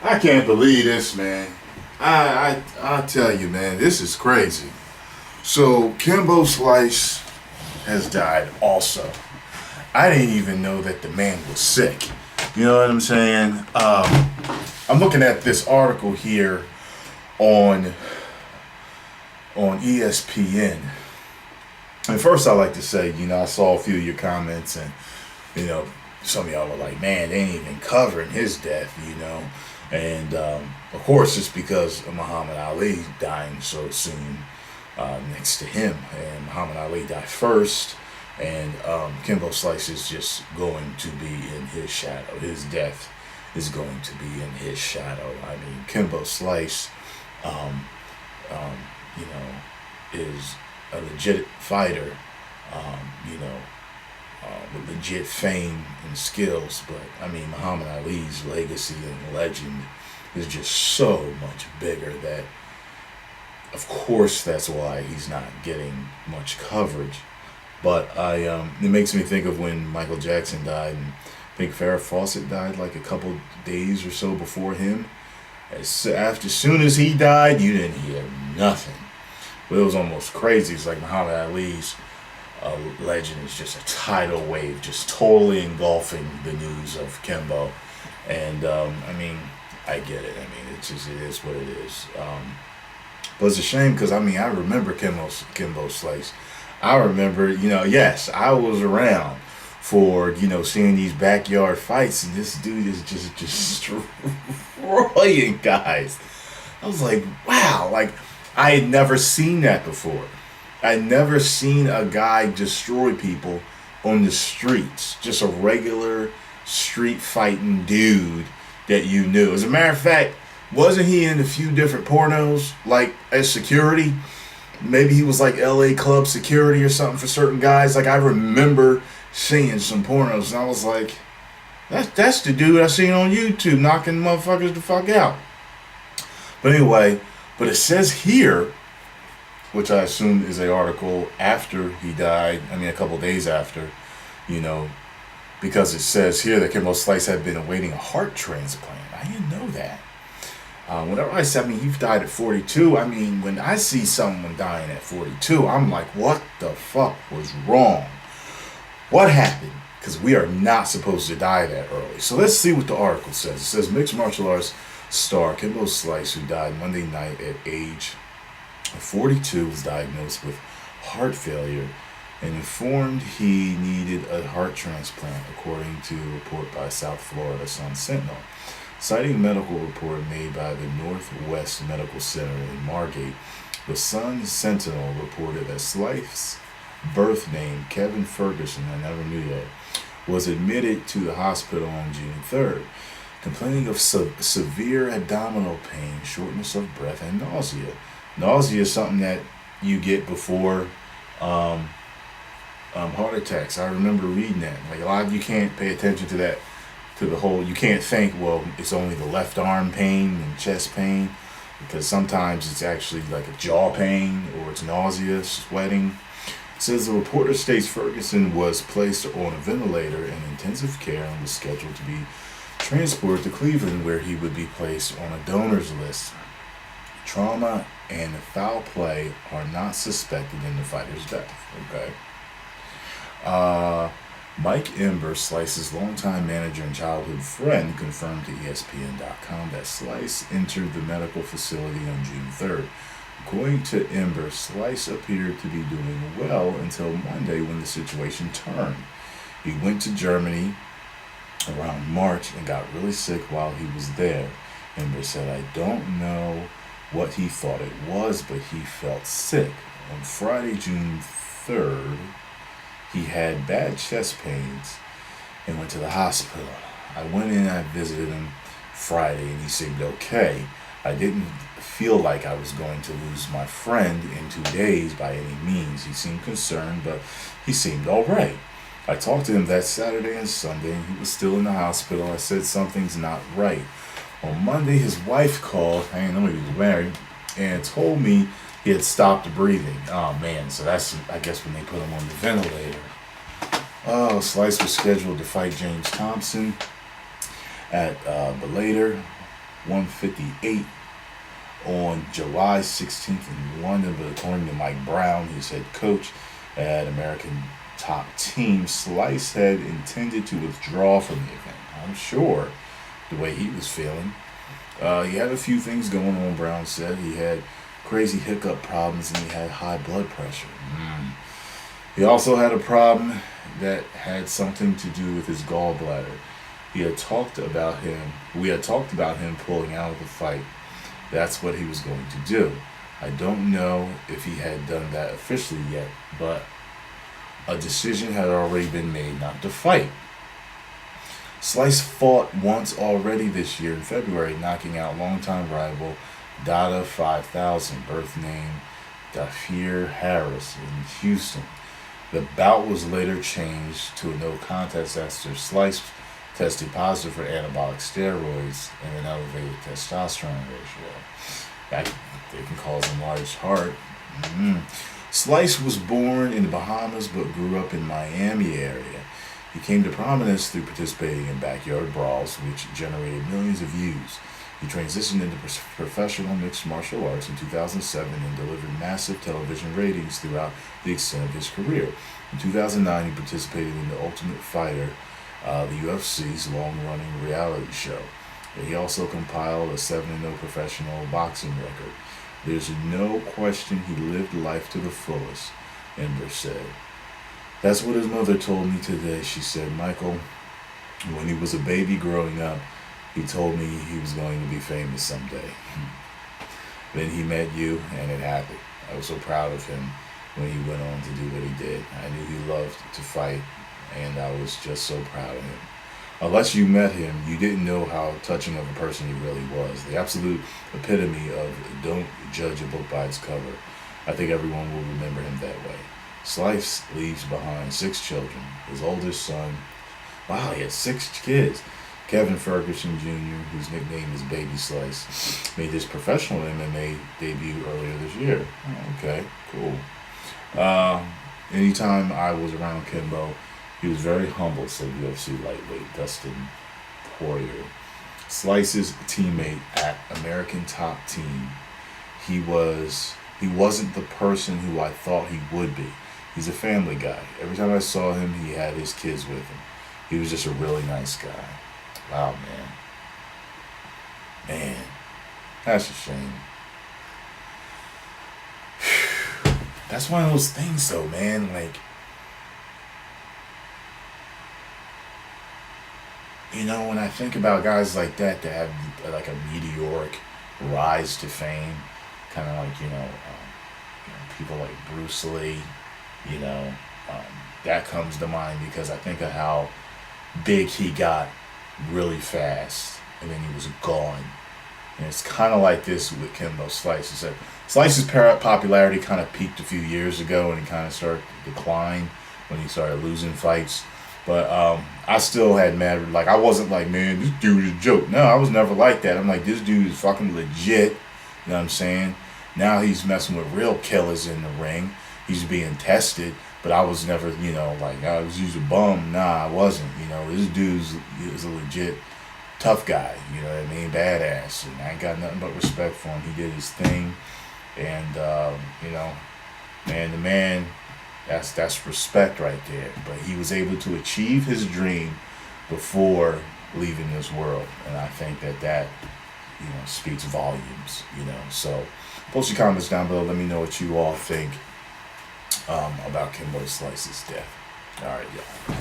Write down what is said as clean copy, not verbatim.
I can't believe this, man. I tell you, man, this is crazy. So Kimbo Slice has died also. I didn't even know that the man was sick. You know what I'm saying? I'm looking at this article here on ESPN. And first, I like to say, I saw a few of your comments, and some of y'all were like, "Man, they ain't even covering his death," And of course, it's because of Muhammad Ali dying so soon next to him, and Muhammad Ali died first. And Kimbo Slice is just going to be in his shadow. His death is going to be in his shadow. I mean, Kimbo Slice, is a legit fighter, with legit fame and skills. But, I mean, Muhammad Ali's legacy and legend is just so much bigger that, of course, that's why he's not getting much coverage. But it makes me think of when Michael Jackson died, and I think Farrah Fawcett died like a couple days or so before him. As soon as he died, you didn't hear nothing. But it was almost crazy. It's like Muhammad Ali's legend is just a tidal wave, just totally engulfing the news of Kimbo. And I get it. It is what it is. But it's a shame because I remember Kimbo Slice. I remember, yes, I was around for, seeing these backyard fights, and this dude is just destroying guys. I was like, wow, I had never seen that before. I'd never seen a guy destroy people on the streets. Just a regular street fighting dude that you knew. As a matter of fact, wasn't he in a few different pornos, as security? Maybe he was like LA club security or something for certain guys. I remember seeing some pornos, and I was like, that's the dude I seen on YouTube knocking motherfuckers the fuck out. But anyway, it says here, which I assume is an article after he died, a couple days after, because it says here that Kimbo Slice had been awaiting a heart transplant. I didn't know that. Whenever I said, he died at 42, when I see someone dying at 42, I'm like, what the fuck was wrong? What happened? Because we are not supposed to die that early. So let's see what the article says. It says mixed martial arts star Kimbo Slice, who died Monday night at age 42, was diagnosed with heart failure and informed he needed a heart transplant, according to a report by South Florida Sun-Sentinel. Citing a medical report made by the Northwest Medical Center in Margate, the Sun-Sentinel reported that Slice's birth name, Kevin Ferguson, I never knew that, was admitted to the hospital on June 3rd, complaining of severe abdominal pain, shortness of breath, and nausea. Nausea is something that you get before heart attacks. I remember reading that. A lot of you can't pay attention to that. You can't think, well, it's only the left arm pain and chest pain, because sometimes it's actually like a jaw pain or it's nausea, sweating. It says the reporter states Ferguson was placed on a ventilator in intensive care and was scheduled to be transported to Cleveland, where he would be placed on a donor's list. Trauma and foul play are not suspected in the fighter's death. Okay. Mike Ember, Slice's longtime manager and childhood friend, confirmed to ESPN.com that Slice entered the medical facility on June 3rd. According to Ember, Slice appeared to be doing well until Monday, when the situation turned. He went to Germany around March and got really sick while he was there. Ember said, "I don't know what he thought it was, but he felt sick. On Friday, June 3rd, he had bad chest pains and went to the hospital. I went in and I visited him Friday, and he seemed okay. I didn't feel like I was going to lose my friend in 2 days by any means. He seemed concerned, but he seemed all right. I talked to him that Saturday and Sunday, and he was still in the hospital. I said something's not right. On Monday, his wife called, I didn't know he was married, and told me he had stopped breathing. Oh man, so that's, I guess, when they put him on the ventilator. Oh, Slice was scheduled to fight James Thompson at Bellator 158 on July 16th in London, but according to Mike Brown, his head coach at American Top Team, Slice had intended to withdraw from the event. I'm sure the way he was feeling. He had a few things going on, Brown said. He had crazy hiccup problems and he had high blood pressure. He also had a problem that had something to do with his gallbladder. We had talked about him pulling out of the fight. That's what he was going to do. I don't know if he had done that officially yet, but a decision had already been made not to fight. Slice fought once already this year in February, knocking out longtime rival Dada 5000, birth name Dafir Harris, in Houston. The bout was later changed to a no contest after Slice tested positive for anabolic steroids and an elevated testosterone ratio. That they can cause enlarged heart. Slice was born in the Bahamas but grew up in Miami area. He came to prominence through participating in backyard brawls, which generated millions of views. He transitioned into professional mixed martial arts in 2007 and delivered massive television ratings throughout the extent of his career. In 2009, he participated in The Ultimate Fighter, the UFC's long-running reality show. He also compiled a 7-0 professional boxing record. There's no question he lived life to the fullest, Ember said. That's what his mother told me today. She said, Michael, when he was a baby growing up, he told me he was going to be famous someday. Then he met you, and it happened. I was so proud of him when he went on to do what he did. I knew he loved to fight, and I was just so proud of him. Unless you met him, you didn't know how touching of a person he really was. The absolute epitome of don't judge a book by its cover. I think everyone will remember him that way. Slice leaves behind 6 children. His oldest son, wow, he had 6 kids. Kevin Ferguson Jr., whose nickname is Baby Slice, made his professional MMA debut earlier this year. Oh, okay, cool. Anytime I was around Kimbo, he was very humble, said UFC lightweight Dustin Poirier. Slice's teammate at American Top Team. He wasn't the person who I thought he would be. He's a family guy. Every time I saw him, he had his kids with him. He was just a really nice guy. Wow, man. Man, that's a shame. That's one of those things, though, man. Like, you know, when I think about guys like that have like a meteoric rise to fame, kind of like, people like Bruce Lee, that comes to mind because I think of how big he got really fast and then he was gone. And it's kind of like this with Kimbo Slice. It's like Slice's popularity kind of peaked a few years ago and he kind of started to decline when he started losing fights. But I still had mad, like, I wasn't like, man, this dude is a joke. No, I was never like that. I'm like, this dude is fucking legit. You know what I'm saying? Now he's messing with real killers in the ring. He's being tested. But I was never, like, I was just a bum. Nah, I wasn't. This dude is a legit tough guy. You know what I mean? Badass. And I ain't got nothing but respect for him. He did his thing. And, man to man, that's respect right there. But he was able to achieve his dream before leaving this world. And I think that speaks volumes, So post your comments down below. Let me know what you all think about Kimbo Slice's death. All right, y'all.